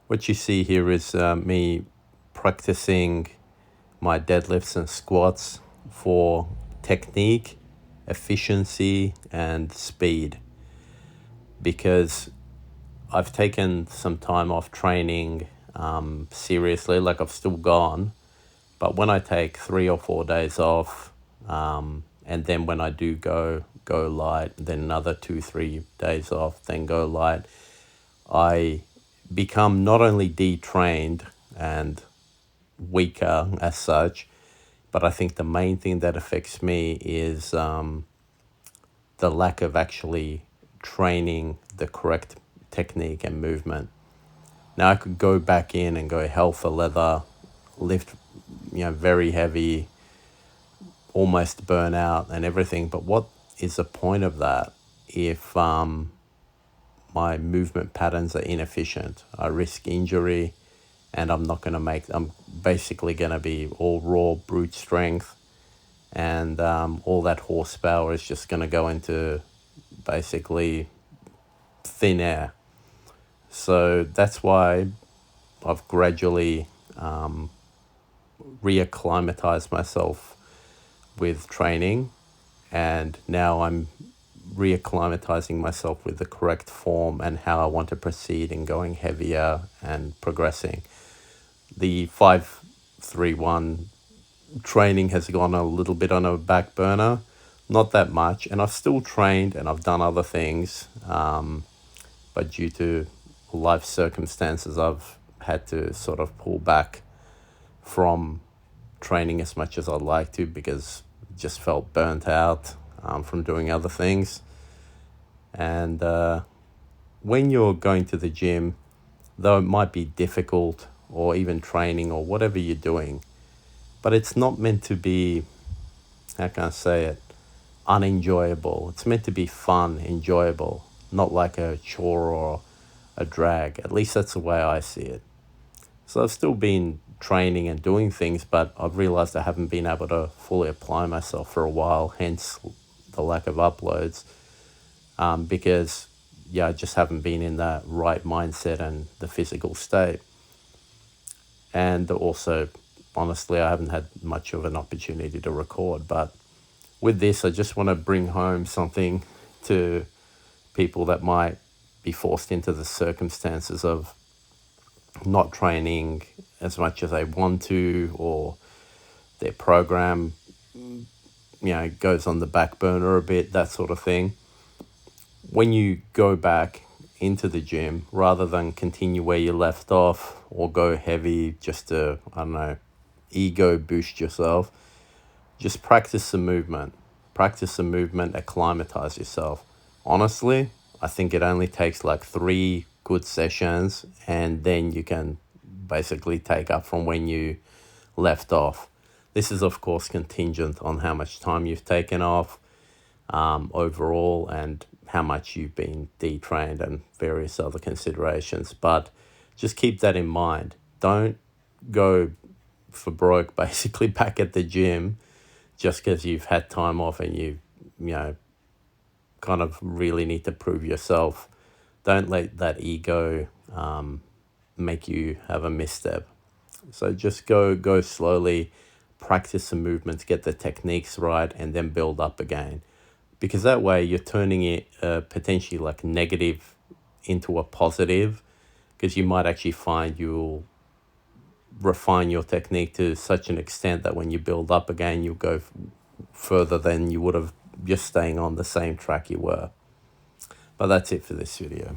What you see here is me practicing my deadlifts and squats for technique, efficiency, and speed, because I've taken some time off training seriously. Like, I've still gone, but when I take 3 or 4 days off, and then when I do go light, then another 2 3 days off, then go light, I become not only detrained and weaker as such, but I think the main thing that affects me is the lack of actually training the correct technique and movement. Now, I could go back in and go hell for leather, lift, very heavy, almost burn out and everything. But what is the point of that if my movement patterns are inefficient? I risk injury, and I'm basically going to be all raw brute strength, and all that horsepower is just going to go into basically thin air. So that's why I've gradually reacclimatized myself with training, and now I'm reacclimatizing myself with the correct form and how I want to proceed in going heavier and progressing. The 5-3-1 training has gone a little bit on a back burner, not that much, and I've still trained and I've done other things, but due to life circumstances, I've had to sort of pull back from training as much as I'd like to, because I just felt burnt out from doing other things. And when you're going to the gym, though it might be difficult, or even training or whatever you're doing, but it's not meant to be, how can I say it, unenjoyable. It's meant to be fun, enjoyable, not like a chore or a drag. At least that's the way I see it. So I've still been training and doing things, but I've realized I haven't been able to fully apply myself for a while, hence the lack of uploads, because I just haven't been in that right mindset and the physical state. And also, honestly, I haven't had much of an opportunity to record. But with this, I just want to bring home something to people that might be forced into the circumstances of not training as much as they want to, or their program, goes on the back burner a bit, that sort of thing. When you go back into the gym, rather than continue where you left off or go heavy just to, ego boost yourself, just practice some movement. Acclimatize yourself. Honestly, I think it only takes like 3 good sessions, and then you can basically take up from when you left off. This is, of course, contingent on how much time you've taken off overall, and how much you've been detrained, and various other considerations. But just keep that in mind. Don't go for broke basically back at the gym just because you've had time off and you kind of really need to prove yourself. Don't let that ego make you have a misstep. So just go slowly, practice some movements, get the techniques right, and then build up again. Because that way you're turning it potentially like negative into a positive, because you might actually find you'll refine your technique to such an extent that when you build up again, you'll go further than you would have just staying on the same track you were. But that's it for this video.